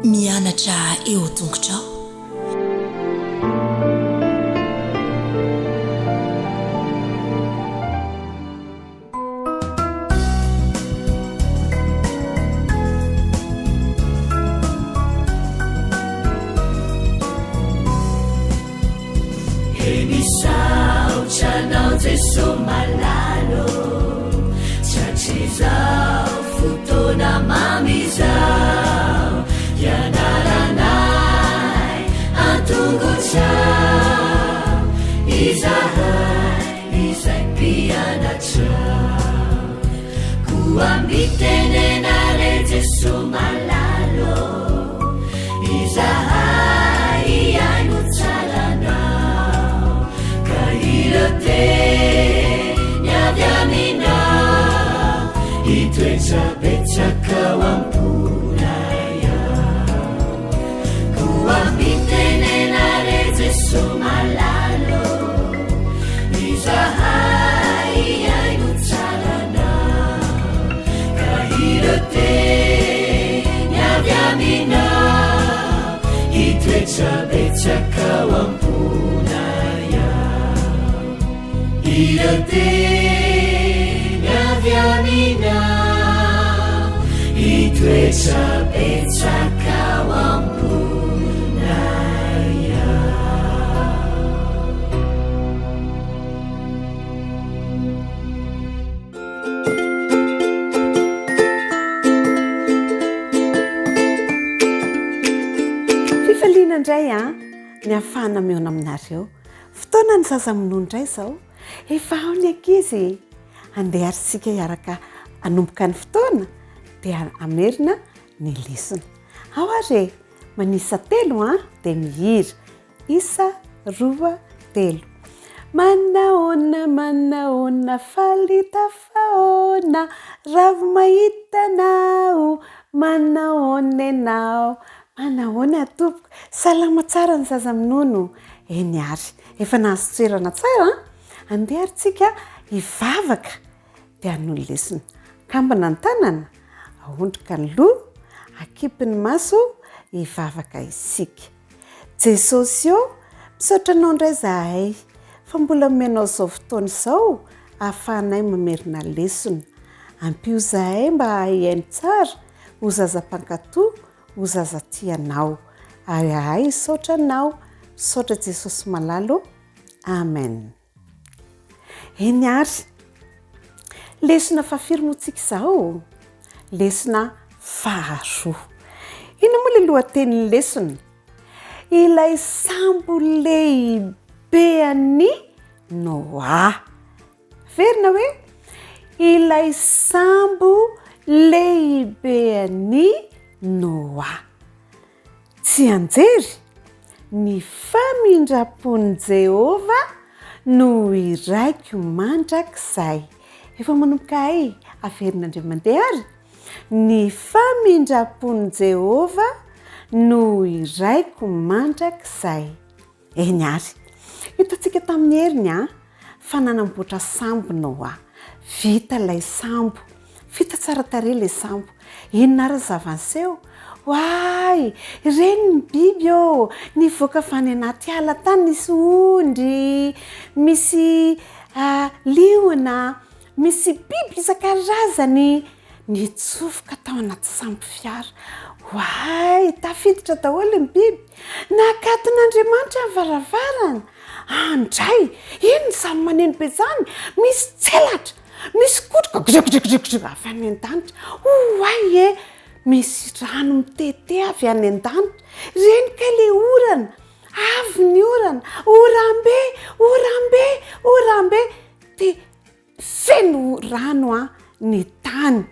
mianatra eo tongotrao. Emisaucanao Jesu malalo chachizao futona mamizao yanaranai antunguchao izahai izaipianachao kuambitenenare Jesu malalo izahai iainuchalanao kahirote nyavyamina itwecabecakawampunaya kuambitenenare Jesu malalo izahai iainuchalanao kahirote nyavyamina itwecabecakawampunaya irote nyavyamina itwecabecakawampunaya. Fifaliana indray ny afana meona aminareo. Fotoana ny zaza minondray izao. Efa ao ny ankizy. Andeha arsika hiaraka anomboka ny fotoana dia amerina ny lesona. Ao are manisa telo dia mihira. Isa, roa, telo. Manaona falita faona ravo mahitanao manaona enao. Manaona atopoko. Salama tsara ny zaza minono. Eny ary. Efa nahazo toerana tsara. Andeha arsika hivavaka dia hanolo lesona. Kambana ny tanana, ahondroka ny loha, akipy ny maso, hivavaka isika. Jesosy io, misaotra anao indray zahay. Fa mbola menao izao fotoana izao, ahafahanay mamerina lesona. Ampio zahay mba hahay tsara, ho zaza-pankatoa, ho zaza tianao. Ary ahay misaotra anao, misaotra Jesosy malalo. Amen. Eny ary. Lesona fahafiry motsika izao. Lesona faharoa. Ino moa ilay lohatenin'ny lesona? Ilay sambo lehibe an'i Noa. Verina hoe? Ilay sambo lehibe an'i Noa. Tsy anjery ny famindrapon'i Jehova no iraiko mandrakizay. Efa manomboka ay, averin'Andriamandeha ary. Ny famindrapon'i Jehova no iraiko mandrakizay. Eny ary. Hitantsika tamin'ny heriny fa nanamboatra sambo Noa. Vita ilay sambo. Vita tsara tarehy ilay sambo. Inona ary zavanseho? Hoay, ireny ny biby ô. Nivoaka avy any anaty ala tany nisy ondry, misy liona, misy biby isan-karazany nitsofoka tao anaty sambo fiara. Hoay, tafiditra daholo ny biby. Nakaton'Andriamanitra ny varavarana. Andray, ino samy maneno be zany? Misy tselatra, misy kotroka avy any an-danitra. Hoay misy rano mitete avy any an-danitra. Reny ka ilay orana, avy ny orana, orambe. Dia feno rano ny tany.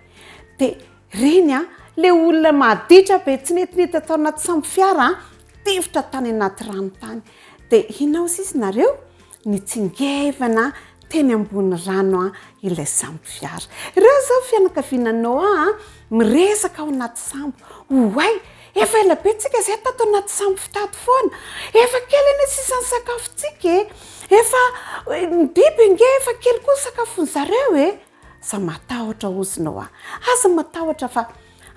Dia reny ilay olona maditra be tsy netinety atao anaty sambo fiara tifitra tany anaty rano tany. Dia inao sisy nareo nitsingevana teny ambony rano ilay sambo fiara. Ireo zao fianakaviana Noa miresaka ao anaty sambo. Hoay, efa ela be tsika izay tato anaty sambo fitady foana. Efa kely eny sisany sakafontsika. Efa ny biby nge efa kely koa sakafon'zareo Za matahotra ozy Noa. Aza matahotra fa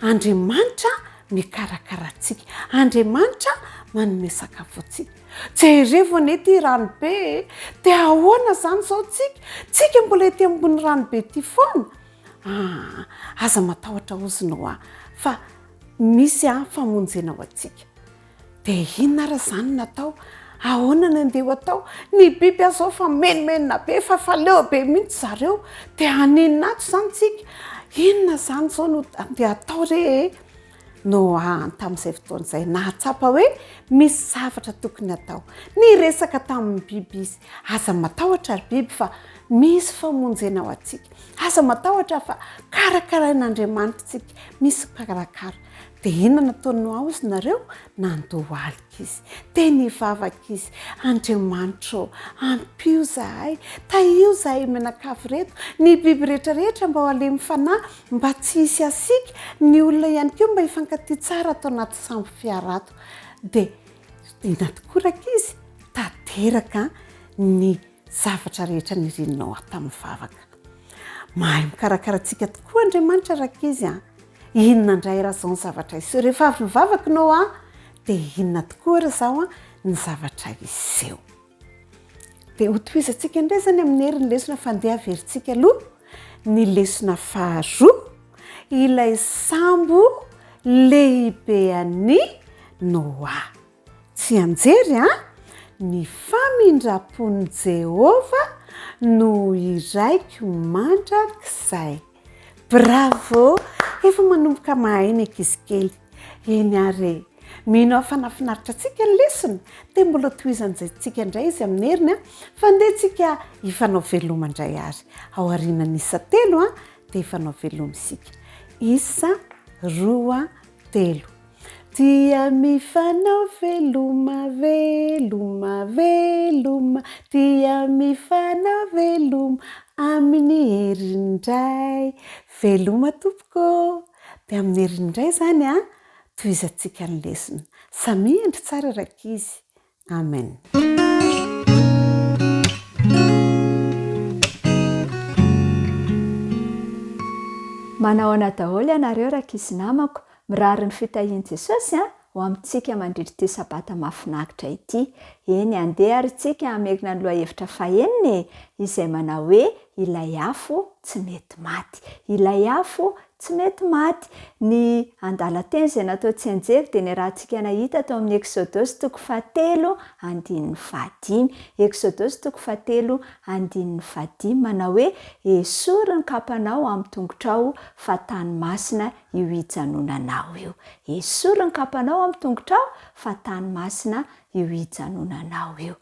Andriamanitra mikarakaratsika. Andriamanitra manome sakafo atsika. Jerevona ety ranobe te ahoana zany zao tsika mbola ety ambony ranobe ty foana. Aza matahotra ozina fa misy famonjena ho atsika. De inona raha zany natao? Ahoana no andeha atao? Ny biby azao fa menomenona be fa faleo be mihitsy zareo. De aninona ato zany tsika? Inona zany zao no andeha atao re? No tamin'izay fotoan'izay nahatsapa hoe misy zavatra tokony atao. Ny resaka tamin'ny biby izy. Aza matahotra ry biby fa misy famonjena ho atsika. Aza matahotra fa karakarain'Andriamanitra tsika. Misy mpikarakara. De inona nataonao ao izy nareo? Nandoha alika izy. Teny hivavaka izy. Andriamanitra ampio zahay. Taio zahay menakavy reto. Ny biby rehetrarehetra mba ho alemy fanahy, mba tsy hisy asika. Ny olona ihany koa mba hifankatia tsara atao anaty sambo fiarato. De inona tokoraka izy? Tanteraka ny zavatra rehetra nirininao tamin'ny vavaka. Mahay mikarakara antsika tokoa Andriamanitra raka izy. Inona indray raha zao ny zavatra iseho? Rehefa avy mivavakinao de inona tokoa raha zao ny zavatra iseho? De hotohizantsika indray zany amin'ny herin'ny lesona fandeha averintsika aloha. Ny lesona faharoa, ilay sambo lehibean'ny Noa. Tsy anjery ny famindrapon'i Jehova no iraiky mandrakizay. Bravo! Efa manomboka mahay ny ankizy kely. Eny are. Mino fanafinaritra antsika ny lesona. De mbola tohizantsika indray izy amin'ny heriny fa andehantsika hifanao veloma indray ary. Ao aorianan'ny isa 3 de hifanao veloma isika. Isa 2 3. Dia mifanao veloma, veloma, veloma. Dia mifanao veloma amin'ny herindray. Veloma tompoko. De amin'ny herindray zany tohizantsika ny lesona. Samy endry tsara rakizy. Amen. Manao ana daholo ianareo rakizy namako. Mirary ny fitahian Jesosy ho amintsika mandritra ity sabata mahafinaritra ity. Eny andeha ary tsika hamekina ny lohahevitra faheniny izay manao hoe ilay afo tsy mety maty. Ilay afo tsy mety maty. Ny andalateny izay natao tsy anjery dia ny rahantsika nahita tao amin'ny Exodosy 7:15. Exodosy 7:15 manao hoe esory ny kapanao amin'ny tongotrao fa tany masina io hijanonanao io. Esory ny kapanao amin'ny tongotrao fa tany masina io hijanonanao io.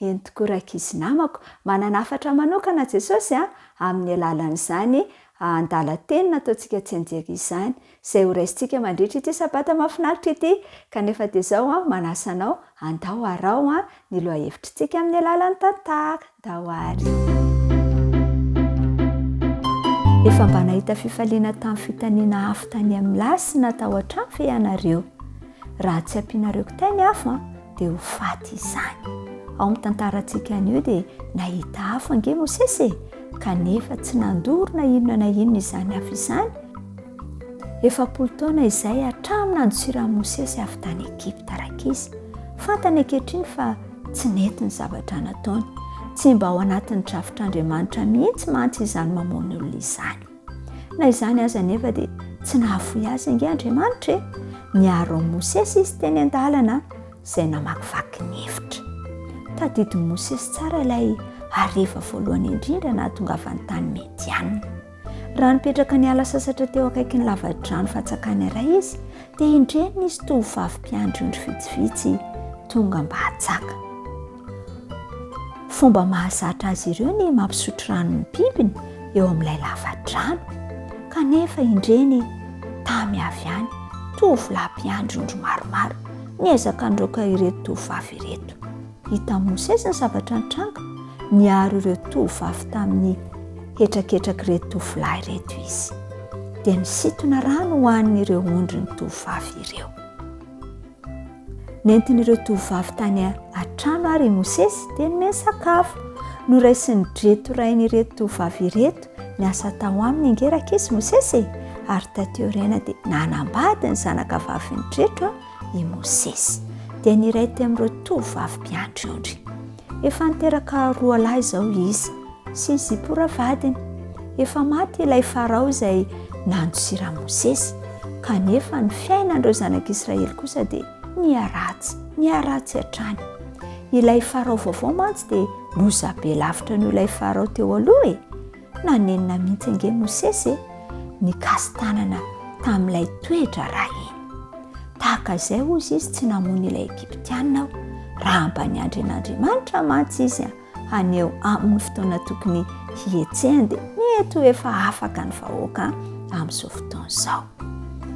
Eny tokoa rakizy namako, mananafatra manokana Jesosy amin'ny alalan'izany andalateny nataontsika tsy anjery izany. Izay ho raisintsika mandritra ity sabata mahafinaritra ity. Kanefa dia izao manasanao andao arao ny lohahevitrintsika amin'ny alalan'ny tantara. Andao ary. Efa mba nahita fifaliana tamin'ny fitaniana afo tany amin'ny lasy natao hatrany fe ianareo. Raha tsy ampianareo kitay afo dia ho faty izany. Ao amin'ny tantarantsika anio dia nahita afo ange Mosesy kanefa tsy nandorona inona na inona izany afo izany. 40 taona izay hatramin'ny nandosiran'i Mosesy avy tany Egipta rakizy. Fantany ankehitriny fa tsy nety ny zavatra nataony. Tsy mba ao anatin'ny drafitr'Andriamanitra mihitsy mantsy izany mamono olona izany. Na izany aza nefa dia tsy nahafoy azy ange Andriamanitra. Niaro an'i Mosesy izy teny an-dalana izay namakivaky ny hevitra. Tadidin'i Mosesy tsara ilay hariva voalohany indrindra nahatongavany tany Mediana. Raha nipetraka niala sasatra teo akaikin'ny lavadrano fatsakany iray izy dia indreny izy tovovavy mpiandry ondry vitsivitsy tonga mba hatsaka. Fomba mahazatra azy ireo ny mampisotro rano ny bibiny eo amin'ilay lavadrano. Kanefa indreny tamy avy any tovolahy mpiandry ondry maromaro niezaka androaka ireto tovovavy ireto. Hita Mosesy ny zavatra nitranga, niaro ireo tovovavy tamin'ny hetraketraky ireto tovolahy ireto izy. Dia nisintona rano ho an'ireo ondry ny tovovavy ireo. Nentin'ireo tovovavy tany an-trano ary Mosesy dia nomeny sakafo. Noraisiny dreto rain'ireto tovovavy ireto niasa tao aminy ingeraka izy Mosesy ary tateo rena dia nanambady ny zanaka vavy ny tretro i Mosesy dia niray teo amin'ireo tovovavy mpiandry ondry. Efa niteraka 2 lahy izao izy sy Zipora vadiny. Efa maty ilay Farao izay nandosira Mosesy kanefa ny fiainan'ireo zanak'Israely kosa dia niaratsy hatrany. Ilay Farao vaovao mantsy dia loza be lavitra noho ilay Farao teo aloha nanenina mihitsy ange Mosesy nikasy tanana tamin'ilay toetra rahiny. Tahaka izay ozy izy tsy namony ilay Egyptianina raha mba niandry an'Andriamanitra mantsy izy aneo amin'ny fotoana tokony hietsehany dia mety ho efa afaka ny vahoaka amin'izao fotoana izao.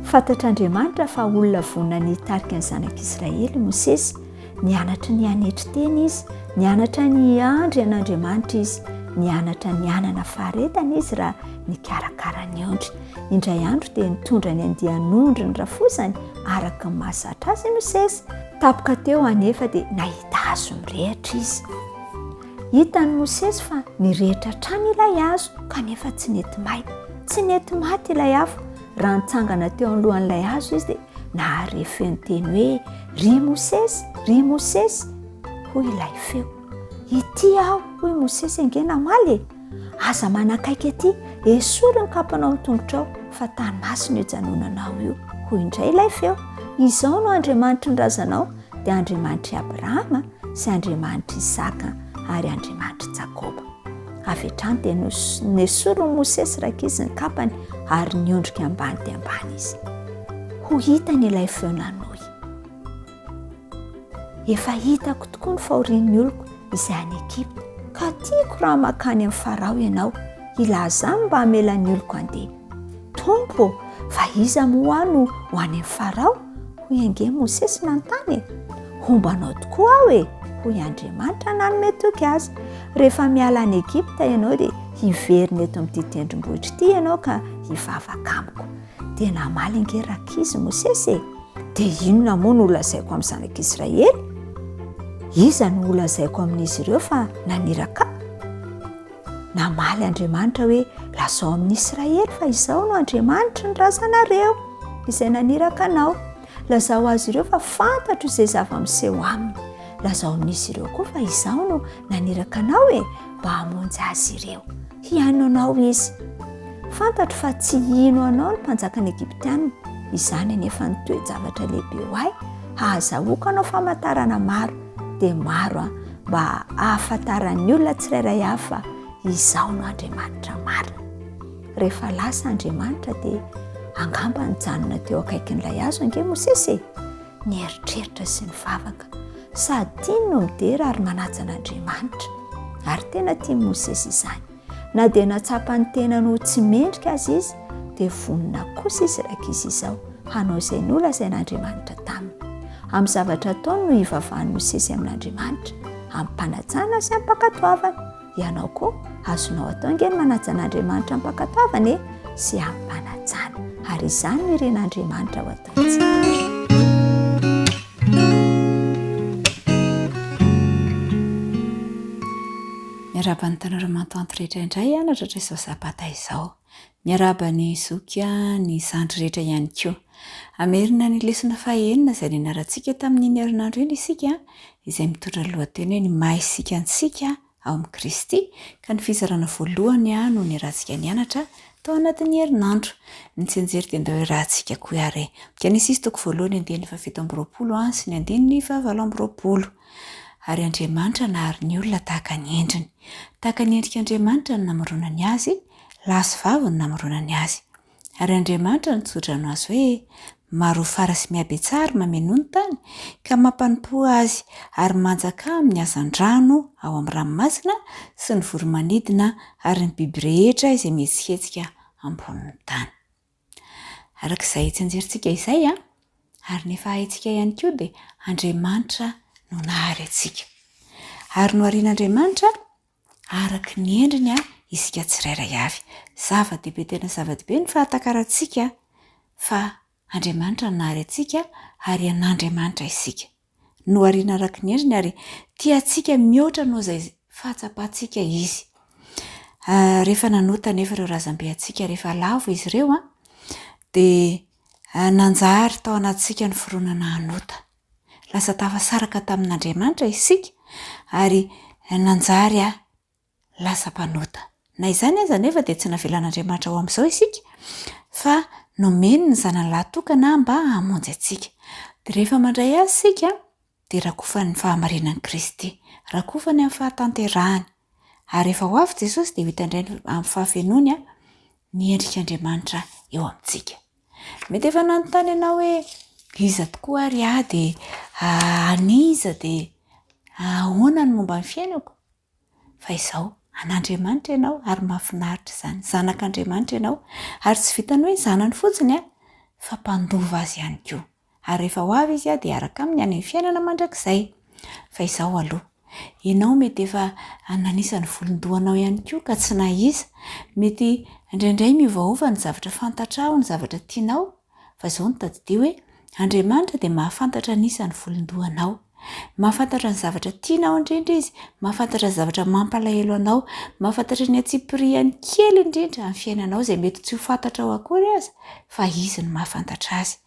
Fantatr'Andriamanitra fa olona vonina nitarika ny zanak'Israely Mosesy, nianatra ny anetry teny izy, nianatra ny andry an'Andriamanitra izy, nianatra ny anana faharetana izy raha nikarakara ny ondry. Indray andro dia nitondra ny andian'ondry ny rafosany araka ny mahazatra azy Mosesy. Tapoka teo anefa dia nahita hazo mirehitra izy. Hitany Mosesy fa nirehitra trany ilay hazo kanefa tsy nety maty ilay afo. Raha nitsangana teo alohan'ilay hazo izy dia naharefy ny teny hoe ry Mosesy hoy ilay feo. Ity aho hoy Mosesy ange namaly aza manakaiky ety esory ny kapanao amin'ny tongotrao fa tany masina io janonanao io hoy indray ilay feo. Izao no Andriamanitry ny razanao dia Andriamanitry Abrahama sy Andriamanitry Isaka ary Andriamanitry Jakoba. Avy hatrany dia nesory Mosesy rakizy ny kapany ary niondrika ambany dia ambany izy. Ho hitany ilay feo nanohy. Efa hitako tokoa ny fahorian'ny oloko izay any Egypta ka tiako raha makany amin'ny Farao ianao ilazany mba hamelan'ny oloko andeha. Tompo, fa iza moa no ho any amin'ny Farao? Hoy ange Mosesy nanontany. Hombanao tokoa aho hoy Andriamanitra nanome toky azy. Rehefa miala any Egypta ianao dia hiverina eto amin'ity tendrombohitra ity ianao ka hivavaka amiko. Dia namaly ange rakizy Mosesy. Dia inona moa no lazaiko amin'ny zanak'Israely? Iza no lazaiko amin'izy ireo fa naniraka? Namaly Andriamanitra hoe lazao amin'ny Israely fa izao no Andriamanitra ny razanareo izay naniraka anao. Lazao azy ireo fa fantatro izay zava-miseho aminy. Lazao amin'izy ireo koa fa izao no naniraka anao mba hamonjy azy ireo. Hihaino anao izy. Fantatro fa tsy hino anao ny mpanjakan'ny Egyptianina. Izany anefa ny toe-javatra lehibe ho ahy hahazahoaka anao famantarana maro dia maro mba ahafantaran'ny olona tsirairay hafa izao no Andriamanitra marina. Rehefa lasa Andriamanitra dia angamba nijanona teo akaikin'ilay hazo ange Mosesy. Nieritreritra sy nivavaka sady tiany no midera ary manaja an'Andriamanitra. Ary tena tia Mosesy izany. Na dia natsapany tena no tsy mendrika azy izy dia vonina kosa izy rakizy izao hanao izay nolazain'Andriamanitra taminy. Amin'ny zavatra ataony no hivavahan'ny Mosesy amin'Andriamanitra, ampanajana sy ampakatoavana. Ianao koa azonao atao ange ny manaja an'Andriamanitra ampakatoavana sy ampanajana. Ary izany no iren'Andriamanitra ho ataontsika. Miaraba ny tanora mantanty rehetra indray natratra izao sabata izao. Miaraba ny zoky ny zandry rehetra ihany koa. Amerina ny lesona fahaenina izay nianarantsika tamin'iny herinandro iny isika izay mitondra lohateny hoe ny maha isika antsika ao amin'ny Kristy ka ny fizarana voalohany no niarahantsika nianatra tao anatin'ny herinandro. Ny tsenjery dia ndao rahantsika koa iare. Genesis toko voalohany 17:20 sy ny 9:7. Ary Andriamanitra nahary ny olona tahaka ny endriny. Tahaka ny endrik'Andriamanitra ny namoronany azy, lahy sy vavy ny namoronany azy. Ary Andriamanitra nitsodrano azy hoe maro fara sy mihabe tsara mameno ny tany ka mampanimpo azy ary manjaka amin'ny hazan-drano ao amin'ny ranomasina sy ny voromanidina ary ny biby rehetra izay mihetsiketsiky ambonin'ny tany. Arak'izay tsenjerintsika izay ary nefa haitsika ihany koa dia Andriamanitra no nahary atsika. Ary no arian'Andriamanitra araka ny endriny isika tsirairay avy. Zava-dehibe tena zava-dehibe ny fahatakaratsika fa Andriamanitra no nahary atsika ary an'Andriamanitra isika. No ariana araka ny endriny ary tia atsika mihoatra noho izay fahatsapantsika izy. rehefa nanota nefa ireo razambe atsika rehefa lavo izy ireo a dia nanjary tao anatsika ny fironana hanota lasa tafasaraka tamin'Andriamanitra isika ary nanjary lasa mpanota na izany aza nefa dia tsy navelan'Andriamanitra ao amin'izao isika fa nomeny ny zanany lahatokana mba hamonjy atsika dia rehefa mandray azy isika dia rakofany ny fahamarinan'i Kristy rakofany amin'ny fahatanterahany ary rehefa ho avy Jesosy dia hitandray amin'ny fahafenony ny endrik'Andriamanitra eo amintsika. Mety efa nanontany ianao hoe iza tokoa ary dia aniza dia ahoana ny momba ny fiainako? Fa izao an'Andriamanitra ianao ary mahafinaritra izany, zanak'Andriamanitra ianao ary tsy vitany hoe zanany fotsiny fa mpandova azy ihany koa. Ary rehefa ho avy izy dia araka aminy any fiainana mandrakizay. Fa izao aloha ianao mety efa nanisany volondohanao ihany koa ka tsy nahiza, mety indraindray miovaova ny zavatra fantatrao, ny zavatra tianao, fa izao no tadidia hoe Andriamanitra dia mahafantatra anisany volondohanao, mahafantatra ny zavatra tianao indrindra izy, mahafantatra ny zavatra mampalahelo anao, mahafantatra ny atsipiriany kely indrindra amin'ny fiainanao izay mety tsy ho fantatrao akory aza fa izy no mahafantatra azy.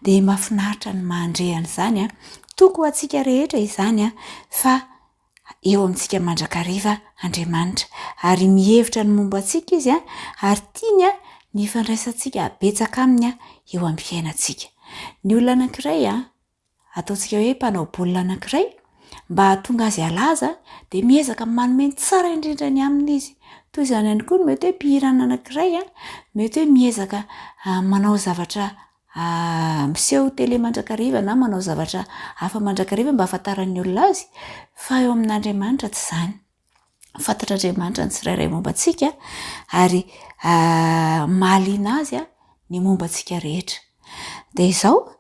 Dia mahafinaritra ny mahandrehana izany toko antsika rehetra izany fa eo amintsika mandrakariva Andriamanitra ary mihevitra ny momba antsika izy ary tiany ny fandraisantsika betsaka aminy eo amin'ny fiainantsika. Ny olona anankiray ataontsika hoe mpanao baolina anankiray mba hahatonga azy halaza dia miezaka manome tsara indrindra ny aminy izy. Toy izany ihany koa mety hoe mpihirana anankiray mety hoe miezaka manao zavatra miseho tele mandrakariva na manao zavatra hafa mandrakariva mba hafantaran'ny olona azy fa eo amin'Andriamanitra tsy izany. Fantatr'Andriamanitra ny tsirairay momba antsika ary mahaliana azy ny momba antsika rehetra. Dia izao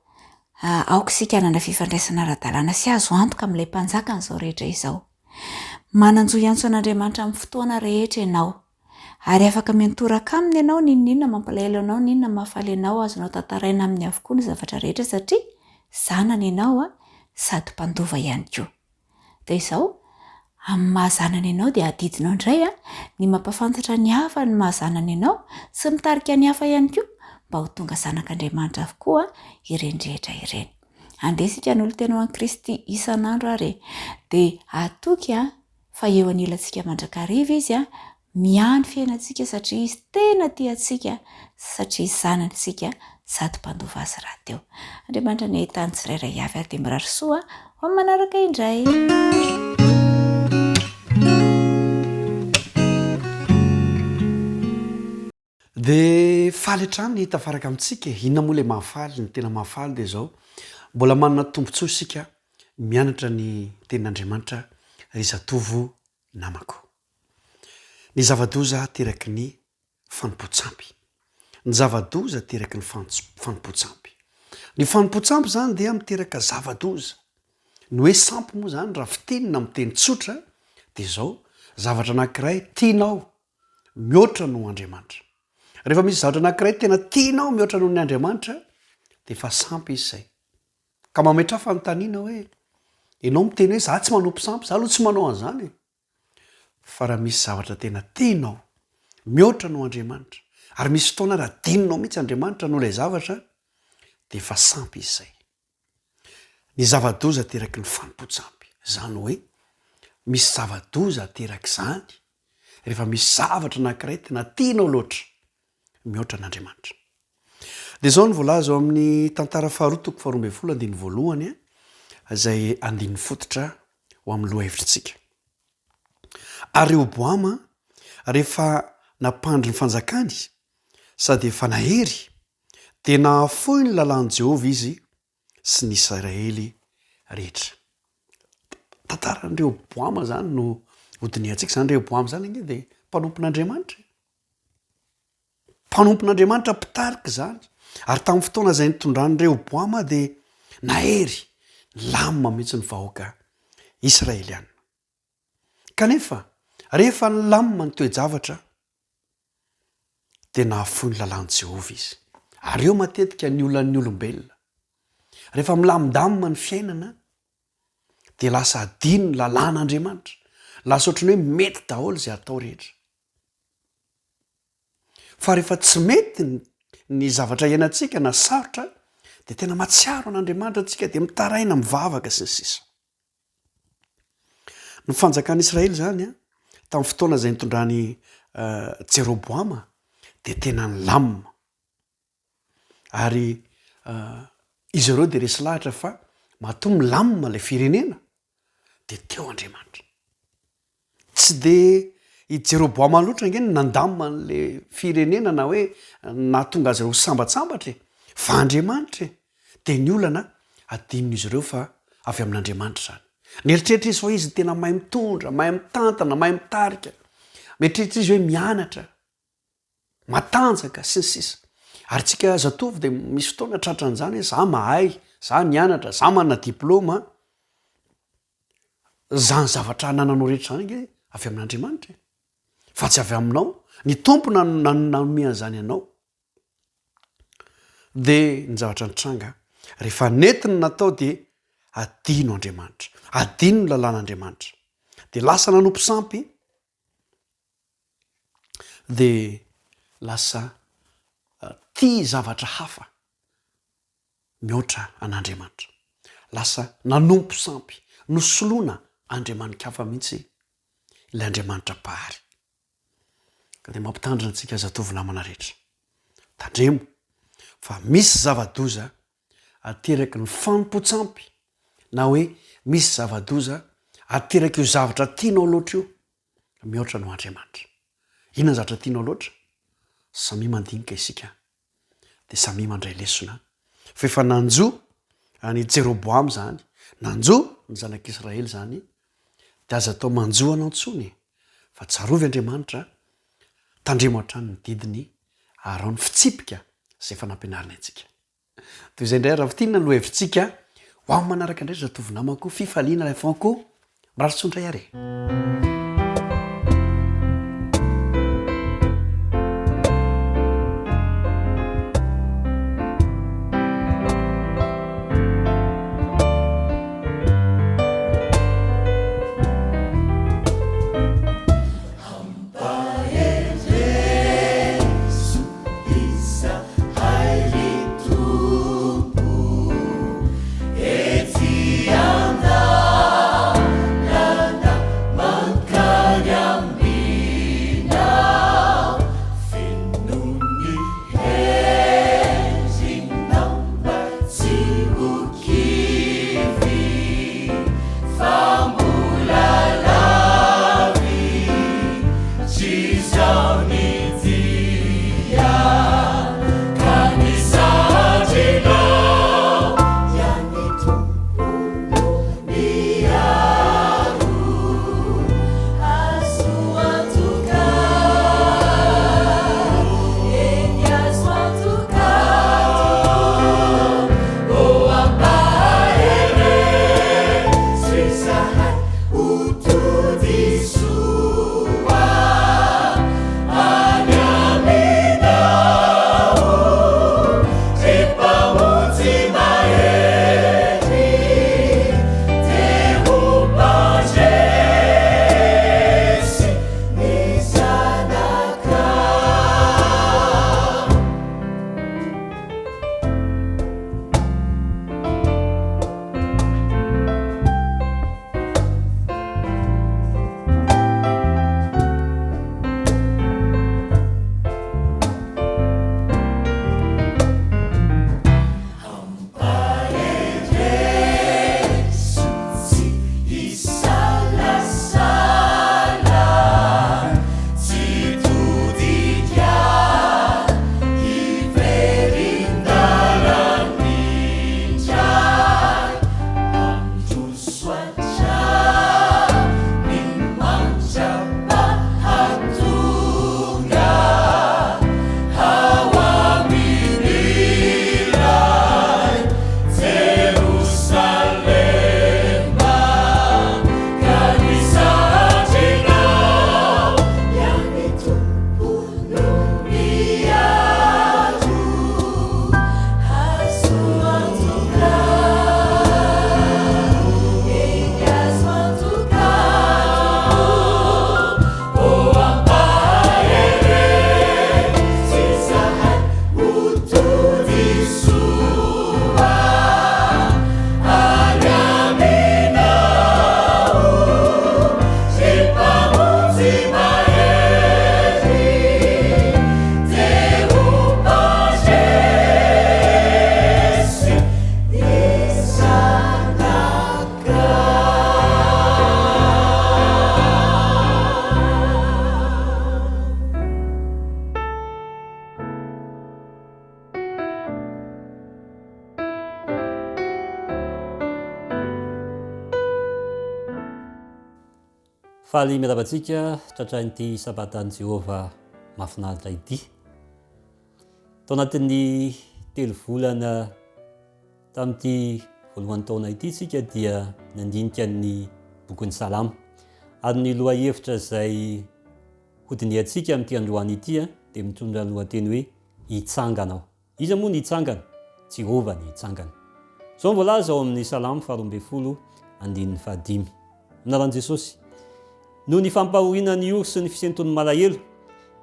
aoka isika hanana fifandraisana ara-dalàna sy azo antoka amin'ilay mpanjaka n'izao rehetra izao. Mananjo antso an'Andriamanitra amin'ny fotoana rehetra ianao ary afaka miantoraka aminy ianao ninona mampalahelo anao, ninona mahafaly anao, azonao tantaraina amin'ny avokoa ny zavatra rehetra satria zanany ianao sady mpandova ihany koa. Dia izao amin'ny mahazanana ianao dia adidinao indray ny mampafantatra ny hafa ny mahazanana ianao sy mitarika ny hafa ihany koa mba ho tonga zanak'Andriamanitra avokoa ireny rehetra ireny. Andesika ny olo-tenao an'i Kristy isan'andro ary dia atoky fa eo anilantsika mandrakariva izy miany fiainantsika satria izy tena tiantsika satria izy zanantsika sady mpandova azy rahateo. Andriamanitra ny ahitany tsirairay avy dia mirary soa ho amin'ny manaraka indray. Dia faly hatrany ny tafaraka amintsika inona moa ilay mahafaly, ny tena mahafaly dia izao mbola manana tombontsoa isika mianatra ny tenin'Andriamanitra ry zatovo namako. Ny zava-doza teraky ny fanompoantsampy. Ny zava-doza teraky ny fanompoantsampy. Ny fanompoantsampy zany dia miteraka zava-doza. Ny hoe sampy moa zany raha fitenina amin'ny teny tsotra dia izao zavatra anankiray tianao mihoatra no Andriamanitra. Rehefa misy zavatra anankiray tena tianao mihoatra noho ny Andriamanitra dia efa sampy izy izay. Ka mametra fanontaniana hoe ianao miteny hoe za tsy manompo sampy, za aloha tsy manao an'izany. Fa raha misy zavatra tena tianao mihoatra noho Andriamanitra ary misy fotoana raha dininao mihitsy Andriamanitra noho ilay zavatra dia efa sampy izy izay. Ny zava-doza teraky ny fanompoantsampy. Izany hoe misy zava-doza teraky izany rehefa misy zavatra anankiray tena tianao loatra mihoatra an'Andriamanitra. Dia izao ny voalaza ao amin'ny tantara faharoa toko faharoa ambin'ny folo andiny voalohany izay andiny fototra ho amin'ny loha hevitrintsika. Ary Rehoboama rehefa nampandry ny fanjakany sady efa nahery dia nahafoy ny lalàn'i Jehovah izy sy ny Israely rehetra. Tantaran'i Rehoboama zany no hodiniantsika. Zany Rehoboama zany anie dia mpanompon'Andriamanitra. Mpanompon'Andriamanitra mpitarika zany. Ary tamin'ny fotoana izay nitondran'i Rehoboama dia nahery lamina mihitsy ny vahoaka Israeliana. Kanefa rehefa ny lamina ny toe-javatra dia nahafoy ny lalàn'i Jehovah izy. Ary eo matetika ny olonan'ny olombelona. Rehefa milamindamina ny fiainana dia lasa adino ny lalàn'Andriamanitra. Lasa ohatrany hoe mety daholo izay atao rehetra. fa rehefa tsy mety ny zavatra iainantsika na sarotra de tena matsiaro an'andriamanitra atsika de mitaraina mivavaka sy ny sisa ny fanjakan'israely zany a tamin'ny fotoana zay nitondrany jeroboama de tena ny lamina ary izy ireo de resy lahatra fa matoa milamina le firenena de teo andriamanitra tsy de i jeroboama loatra nge nandamina n'le firenena na hoe natonga azy ireo sambatsambatra fa andriamanitra de ny olana adinon'izy ireo fa avy amin'andriamanitra zany mieritreritra izy fa izy tena mahay mitondra mahay mitantana mahay mitarika mieritreritra izy hoe mianatra matanjaka sy ny sisa ary tsika zatovo de misy fotoana tratran'izany hoe za mahay za nianatra za manana diplôma zany zavatra nananao rehetra zany nge avy amin'andriamanitra fa tsy avy aminao ny tompo nanomean'izany ianao de ny zavatra nitranga rehefa netiny natao de adino andriamanitra adino ny lalàn'andriamanitra de lasa nanompo sampy de lasa tia zavatra hafa mihoatra an'andriamanitra lasa nanompo sampy nosoloana andriamanika hafa mihitsy ilay andriamanitra pahary ka de mampitandrina antsika zatovy namana rehetra tandremo fa misy zava-doza ateraky ny fanompo-tsampy na hoe misy zava-doza ateraky io zavatra tianao loatra io mihoatra no andriamanitra inona zavatra tianao loatra samy mandinika isika de samy mandray lesona fa efa nanjo any jeroboamy zany nanjo ny zanak'israely zany de aza atao manjoanao ntsony fa tsarovy andriamanitra tandremo hatrany ny didiny arao ny fitsipika zay efa nampianarina antsika toy izay indray raha fitinina no hevintsika ho amin'ny manaraka indray zatovy namako fifaliana ilay fanko mirarotsondray are Eti anda, landa, man faly miaravantsika tratrain'ity sabatany Jehova mahafinaritra ity. Tao anatin'ny 3 volana tamin'ity voalohany taona ity sika dia nandinika ny bokin'ny salama ary ny loha hevitra izay hodiniantsika amin'ity androany ity dia mitondra ny lohateny hoe hitsanganao. Iza moa ny hitsangana? Jehova ny hitsangana. Zao mivolaza ao amin'ny salama 12:5. Minaran'i Jesosy, noho ny fampahoriana ny oro sy ny fisenton'ny malahelo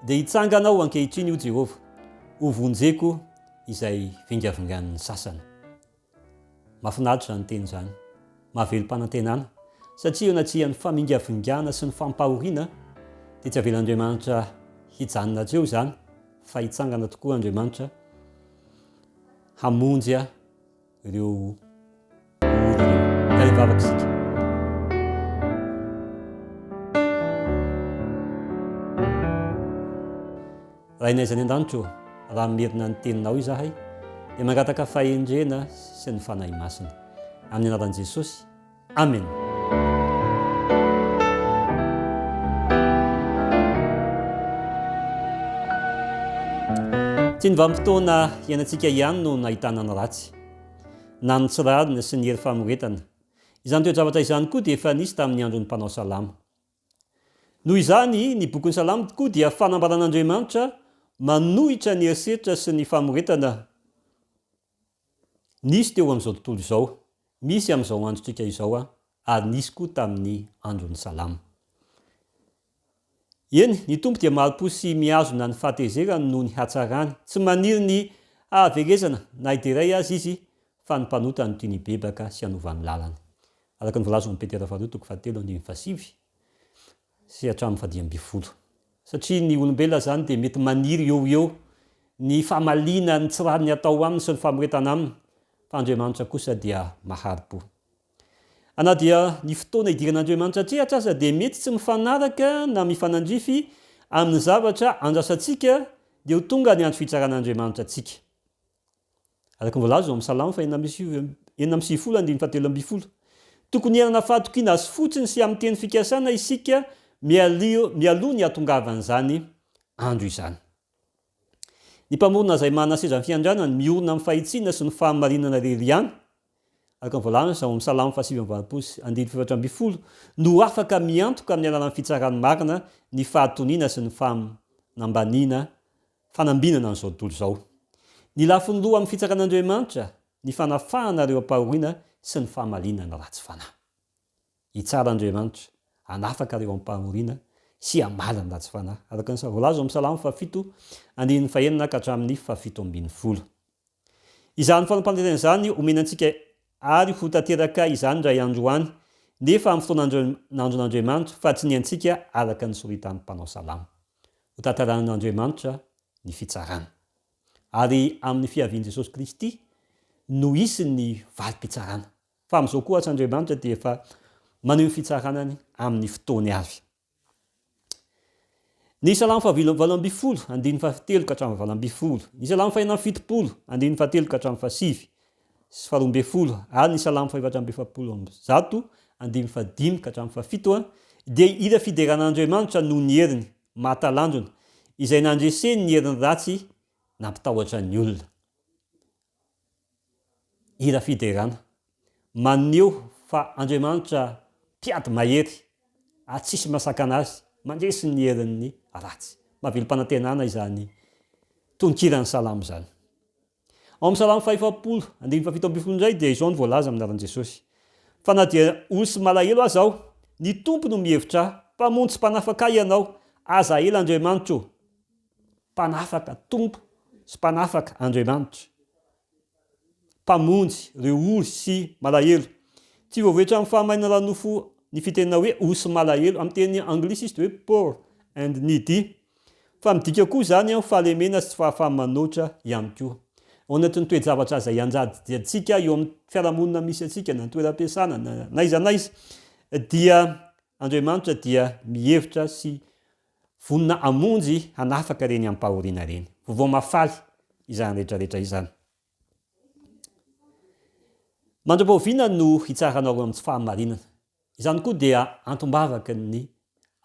dia hitsanganao ankehitriny io Jehova, ho vonjeko izay vingavingan'ny sasany. Mahafinaritra ny teny izany, mahavelo-panantenana satria eo anatsihan'ny famingavingana sy ny fampahoriana dia tsy avelan'Andriamanitra hijanona atreo izany fa hitsangana tokoa Andriamanitra hamonjy ireo karivavakisika. Raha inaizany an-danitro raha merina ny teninao izahay dia mangataka fahendrena sy ny fanahy masina amin'ny anaran'i Jesosy. Amen. Tsy ny vanim-potoana iainantsika ihany no nahitana ny ratsy na ny tsirarina sy ny hery famoretana. Izany toe-javatra izany koa dia efa nisy tamin'ny andron'ny mpanao salama. Noho izany ny bokin'ny salama tokoa dia fanambaran'Andriamanitra manohitra ny herisetritra sy ny famoretana nisy teo amin'izao tontolo izao, misy amin'izao androtsika izao ary nisy koa tamin'ny andron'ny salama. Eny, ny tompo dia maharimposy miazona ny fahatezerany noho ny hatsarany, tsy maniry ny hahaverezana na hideray azy izy fa ny mpanota ny toy ny bebaka sy hanovany lalany. Araka ny volazo amin'ny Petera 2:7-7 sy hatramin'ny 10:10. Satria ny olombelona zany dia mety maniry eo ny fahamaliana ny tsirariny atao aminy sy ny famoretana aminy, fa Andriamanitra kosa dia maharim-po. Ana dia ny fotoana hidiran'Andriamanitra atrehatra aza dia mety tsy mifanaraka na mifanandrify amin'ny zavatra andrasantsika dia ho tonga ny andro fitsaran'Andriamanitra atsika. Araka ny volazo amin'ny Salamo 9:7-7. Tokony hiainana fahatokiana azy fotsiny sy amin'ny teny fikasana isika mialoha ny hatongavan'izany andro izany. Ny mpamorona izay manana seza ny fiandranany miorona amin'ny fahitsiana sy ny fahamarinana rery ihany. Araka ny volaza amin'ny Salamo 7:7 no afaka miantoka amin'ny alalan'ny fitsarany marina ny fahatoniana sy ny fanambinana n'izao tontolo izao. Ny lafiny loha amin'ny fitsaran'Andriamanitra ny fanafahana ireo ampahoriana sy ny fahamalinana ratsy fanahy. Hitsara Andriamanitra hanafaka ireo ampahoriana sy hamala ny ratsy fanahy. Araka ny volaza amin'ny Salamo 7:9-7. Izany fanampahaletana izany omenantsika ary ho tanteraka izany indray androany, nefa amin'ny fotoan'andron'Andriamanitra fa tsy ny antsika araka ny soritan'ny mpanao salama. Ho tantaran'Andriamanitra ny fitsarana. Ary amin'ny fiavian'i Jesosy Kristy no isy ny valim-pitsarana. Fa amin'izao koa atsy Andriamanitra dia efa maneho ny fitsaranany amin'ny fotoany avy. Ny Salamo 20:7-7. Ny Salamo 107-7 sy 12 ary ny Salamo 470-5-7 dia hira fideran'Andriamanitra noho ny heriny mahatalandrona izay nandreseny ny heriny ratsy nampitahotra ny olona. Hira fiderana maneho fa Andriamanitra mpiady mahery ary tsisy masakana azy mandresy ny herin'ny ratsy. Mahavelo-panantenana izany tonkiran'ny salamo izany. Ao amin'ny Salamo 107 indray dia izao ny voalaza aminaran'i Jesosy. Fa na dia olo sy malahelo aza aho, ny tompo no mihevitra ahy, mpamonjy sy mpanafaka ianao, aza ela Andriamanitra. Mpanafaka tompo sy mpanafaka Andriamanitra. Mpamonjy ireo olo sy malahelo. Tsy voavoetra amin'ny fahamaina ranofo ny fitenina hoe olo sy malahelo, amin'ny teny anglisy izy dia hoe poor and needy. Fa midika koa izany amin'ny fahalemena sy fahamanoatra ihany koa. Ao anatin'ny toe-javatra izay anjady antsika eo amin'ny fiarahamonina misy antsika na toeram-piasana na aiza dia Andriamanitra dia mihevitra sy vonina hamonjy hanafaka reny ampahoriana reny. Vovao mafaly izany rehetrarehetra izany. Mandra-pahoviana no hitsaranao amin'ny tsy fahamarinana. Izany koa dia antombavaka ny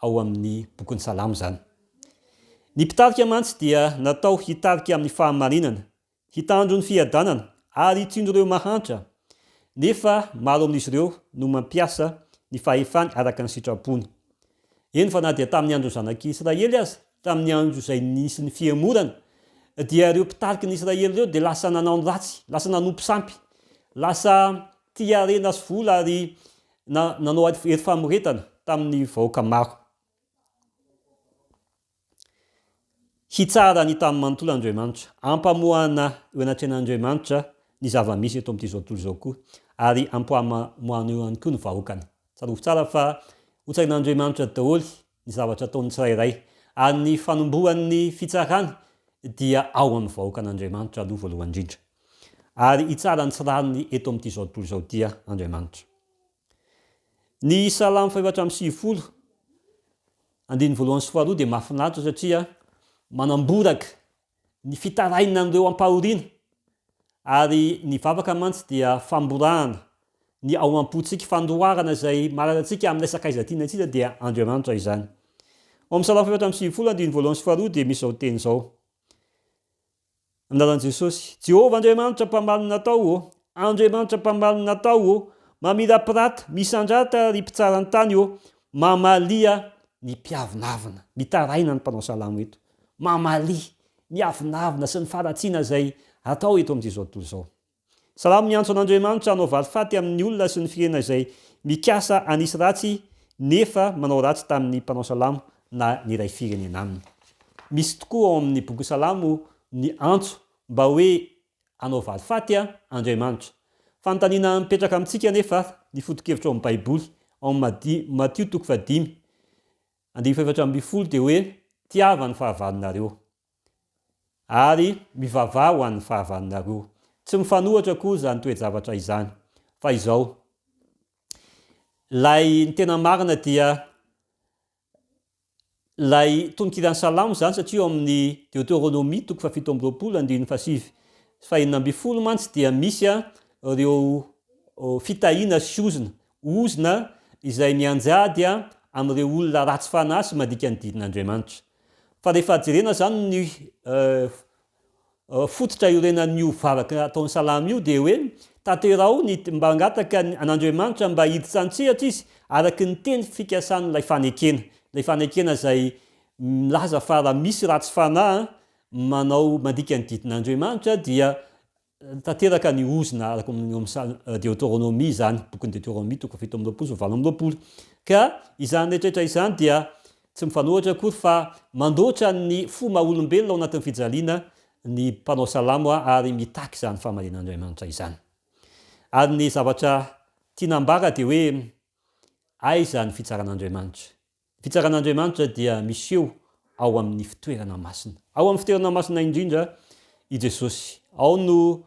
ao amin'ny bokon'ny salamo zany. Ny mpitarika mantsy dia natao hitarika amin'ny fahamarinana, hitandro ny fiadanana ary hitsindro ireo mahantra, nefa maro amin'izy ireo no mampiasa ny fahefany araka ny sitrapony. Eny fa na dia tamin'ny andro zanak'Israely azy, tamin'ny andro izay nisy ny fiemorana, dia ireo mpitariky ny Israely ireo dia lasa nanao ny ratsy, lasa nanompo sampy, lasa tia arena sy vola ary nanao hery famoretana tamin'ny vahoaka maro. Hitsara ny tamin'ny manontolo Andriamanitra, ampamoana eo anatren'Andriamanitra ny zava-misy eto amin'ity zao tontolo zao koa, ary ampamoana eo ihany koa ny vahoakany. Tsarovy tsara fa hotsarin'Andriamanitra daholo ny zavatra ataon'ny tsirairay, ary ny fanombohan'ny fitsarana dia ao amin'ny vahoakan'Andriamanitra aloha voalohany indrindra, ary hitsara ny tsirariny eto amin'ity zao tontolo zao tia Andriamanitra. Ny salamo 470 andiny voalohany sy faharoa dia mahafinaritra satria manamboraka ny fitaraina an'ireo ampahoriana, ary ny vavaka mantsy dia famborahana ny ao am-pontsika fandoharana izay malalatsika amin'ilay sakaizatiana antsika dia Andriamanitra izany. Ao amin'ny salamo 470 andiny voalohany sy faharoa dia misy zao teny zao: Amin'anaran'i Jesosy, Jehovah Andriamanitra mpamalina tao, Andriamanitra mpamalina tao, mamirapirata, misandrata ry mpitsara ny tany mamalia ny mpiavinavina. Mitaraina ny mpanao salamo eto, mamalia ny avinavina sy ny faratsiana izay atao eto amin'ity zao tontolo zao. Salamo miantso an'Andriamanitra hanao valifaty amin'ny olona sy ny firena izay mikasa anisy ratsy nefa manao ratsy tamin'ny mpanao salamo na ny iray firenena aminy. Misy tokoa ao amin'ny boky salamo ny antso mba hoe hanao valifaty Andriamanitra. Fanontaniana mipetraka amintsika nefa ny foto-kevitra ao amin'ny Baiboly, ao amin'ny Matio 5:5 dia hoe tiava ny fahavalonareo ary mivavah ho an'ny fahavalonareo. Tsy mifanohitra koa ny toe-javatra izany, fa izao lay ny tena marina dia lay tononkirany salamo zany, satria ao amin'ny Deutéronomie 7:7-9 mantsy dia misy ireo fitahiana sy ozina izay mianjady amin'ireo olona ratsy fanahy sy madika ny didin'Andriamanitra. Fa rehefa jerena zany ny fototra iorenan'io vavaka ataon'ny salamo io dia hoe tanterao mba angataka an'Andriamanitra mba hiditra antsehatra izy araka ny teny fikasan'ilay fanekena izay milaza fa raha misy ratsy fanahy manao madika ny didin'Andriamanitra dia tanteraka ny ozina araka amin'ny Deutéronomie zany, bokon'ny Deutéronomie 7:7-9. Ka izany rehetrarehetra izany dia tsy mifanohitra akory fa mandoatra ny fomba olombelona ao anatin'ny fijaliana ny mpanao salamo ary mitaky izany famarin'Andriamanitra izany. Ary ny zavatra tianambara dia hoe aiza ny fitsaran'Andriamanitra. Fitsaran'Andriamanitra dia miseho ao amin'ny fitoerana masina. Ao amin'ny fitoerana masina indrindra i Jesosy. Ao no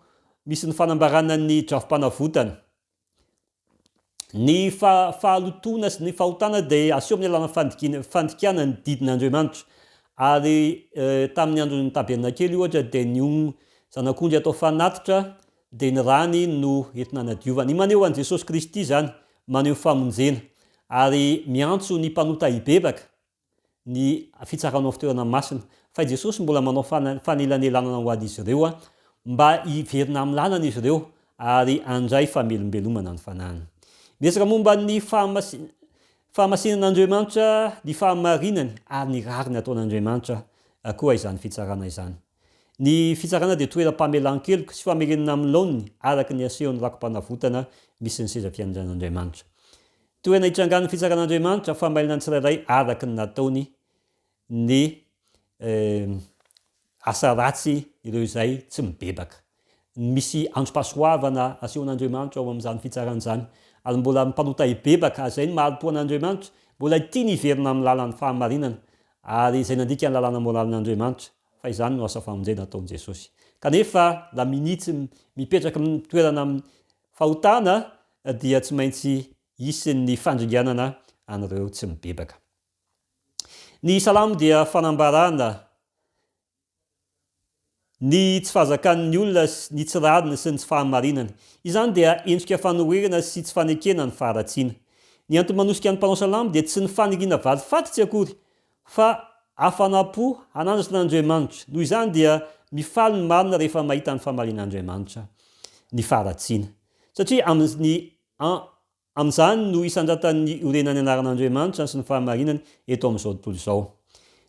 misy ny fanambarana ny drafim-panavotana. Ny fahalotona sy ny fahotana dia aseho amin'ny alàna fandikana ny didin'Andriamanitra. Ary tamin'ny andron'ny tabernakely ohatra dia ny zanak'ondry atao fanatitra dia ny rany no entina nadiovana. Ny maneho an'i Jesosy Kristy zany, maneho famonjena ary miantso ny mpanota hibebaka ny fitsaranao fitoerana masina. Fa i Jesosy mbola manao fanelanelanana ho an'izy ireo mba hiverina amin'ny lalana izy ireo ary andray famelombelomana ny fanahiny. Miresaka momba ny fahamasinan'Andriamanitra, ny fahamarinany ary ny rariny ataon'Andriamanitra koa izany fitsarana izany. Ny fitsarana dia toeram-pamelan-keloka sy famerenana amin'ny laoniny araka ny asehon'ny rakom-panavotana misy ny seza fiandrian'Andriamanitra. Toerana hitrangan'ny fitsaran'Andriamanitra famarinany tsirairay araka ny nataony ny asa ratsy ireo izay tsy mibebaka. Misy androm-pahasoavana asehon'Andriamanitra ao amin'izany fitsaran'izany, ary mbola mpanota hibebaka izay ny mahalo-poan'Andriamanitra, mbola tia ny hiverina amin'ny lalan'ny fahamarinana ary izay nandika ny lalàna moralin'Andriamanitra, fa izany no asa famonjena ataon'i Jesosy. Kanefa la minitsy mipetraka amin'ny toerana fahotana dia tsy maintsy hisy ny fandringanana an'ireo tsy mibebaka. Ny salamo dia fanambarana ny tsy fahazakan'ny olona, ny tsirariny sy ny tsy fahamarinany. Izany dia endrika fanoherana sy tsy fanekena ny faharatsiana. ny antony manosika ny mpanao salamo dia tsy ny faniriana valifaty tsy akory fa afanapo anandratra n'andriamanitra noho izany dia mifaly ny marina rehefa mahita ny famalian'andriamanitra ny faratsiana satria amin'izany no isandratan'ny orenany anaran'andriamanitra sy ny fahamarinany eto amin'izao tontolo izao.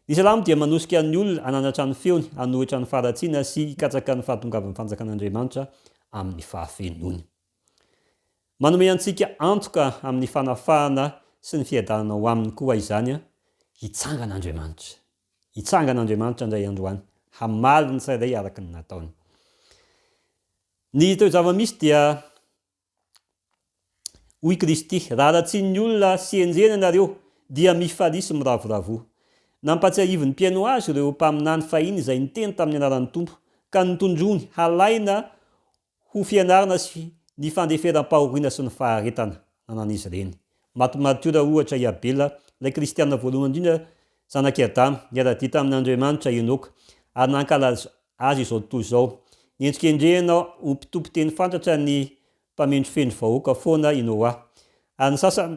Ny salamo dia manosika ny olona anandratra ny feony anohitra ny faratsiana sy ikatsaka ny fahatongavan'ny fanjakan'andriamanitra amin'ny fahafenony. Manome antsika antoka amin'ny fanafahana sy ny fiadanana ho aminy koa izany hitsangan'andriamanitra indray androany hamaly ny tsirairay araka ny nataony. Ny teo zava-misy dia hoy Kristy raha ratsiany olona sy enjena nareo dia mifalisy miravoravo. Nampatsiarivy ny mpiaino azy ireo mpaminany fahiny izay niteny tamin'ny anaran'ny tompo ka nitondrony halaina ho fianarana sy ny fandeferam-pahoriana sy ny faharetana nanan'izy ireny. Matomatiora ohatra i Abela, ilay kristiana voalohany indrindra zanaky Adama, niara-dia tamin'Andriamanitra Enoka ary nankalaza azy izao tontolo izao. Niendrikendrehana ho mpitompy-teny fantatra ny mpamendry fendry vahoaka foana i Noa. Ary ny sasany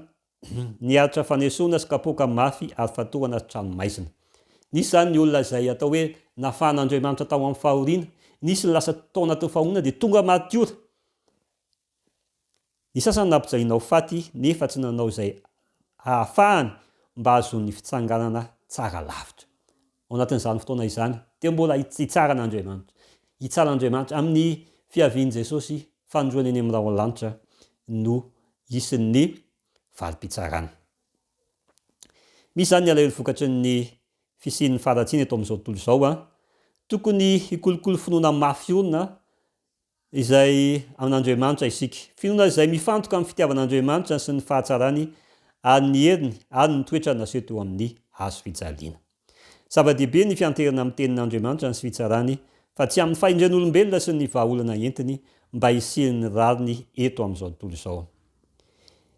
niaritra fanesona sy kapoaka mafy ary fatorana trano maizina. Nisy zany ny olona izay atao hoe nafahan'Andriamanitra tao amin'ny fahoriana, nisy ny lasa taona teo fahoriana dia tonga matiora. Ny sasany nampijalinao faty nefa tsy nanao izay ahafahany mba azon'ny fitsanganana tsara lavitra. Ao anatin'izany fotoana izany dia mbola hitsara n'Andriamanitra amin'ny fiavian'i Jesosy fandroany eny amin'ny raolanitra no isin'ny valim-pitsarana. Misy zany ny alahelo vokatry ny fisian'ny faratsiana eto amin'izao tontolo izao tokony hikolokolo finoana mafy olona izay amin'Andriamanitra isika. Finoana izay mifantoka amin'ny fitiavan'Andriamanitra sy ny fahatsarany ary ny heriny ary ny toetra naseho teo amin'ny azo fijaliana. Zava-dehibe ny fianterana amin'ny tenin'Andriamanitra sy fitsarany fa tsy amin'ny fahendren'olombelona sy ny vahaolana entiny mba hisian'ny rariny eto amin'izao tontolo izao.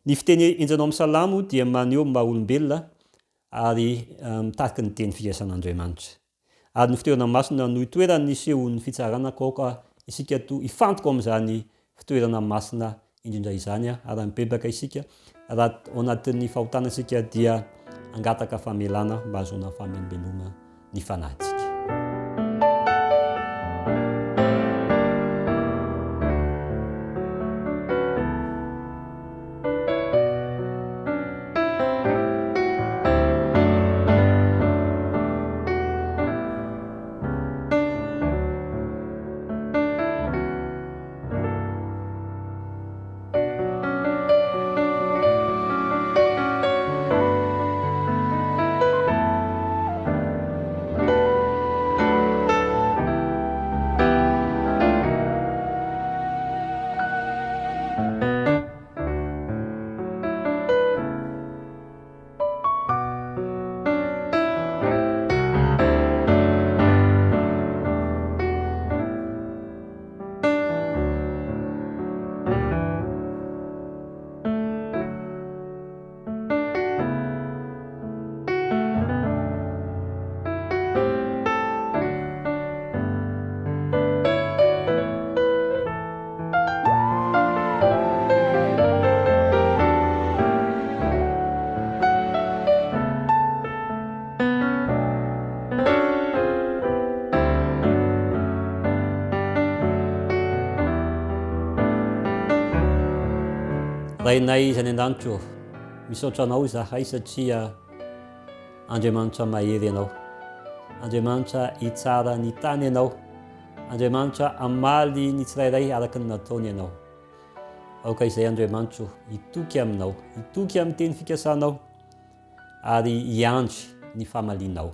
Ny fiteny enjanao amin'ny salamo dia maneho mba olombelona ary mitariky ny teny fiasan'Andriamanitra. Ary ny fitoerana masina no itoerany isehon'ny fitsarana kaoka isika to ifantoka amin'izany fitoerana masina indrindra izany ary mibebaka isika raha ao anatin'ny fahotana isika dia angataka famelana mba azona famelobelona ny fanahintsika. Rainay izany an-danitro, misaotra anao zahay satria Andriamanitra mahery ianao. Andriamanitra hitsara ny tany ianao. Andriamanitra hamaly ny tsirairay araka ny nataony ianao. Aoka izay Andriamanitra hitoky aminao, hitoky amin'ny teny fikasanao ary hiandry ny famalinao.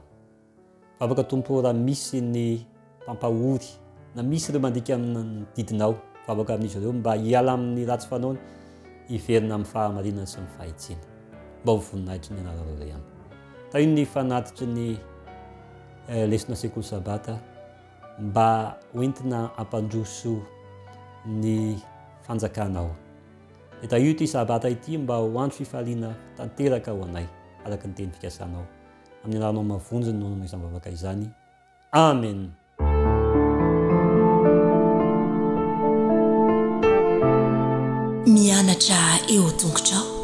Afaka tompo raha misy ny mpampahory, na misy ireo mandika amin'ny didinao, afaka amin'izy ireo mba hiala amin'ny ratsy fanaony, hiverina amin'ny fahamarinana sy ny fahitsiana. Mba ho voninahitry ny anarareo ihany. Taino ny fanatitry ny LEsona sekoly sabata mba hoentina ampandroso ny fanjakanao. Eta io ty sabata ity mba ho andro fifaliana tanteraka ho anay araka ny teny fikasanao. Amin'ny anaranao mavonjy no izany vavaka izany. Amen. Mianatra eo tongotrao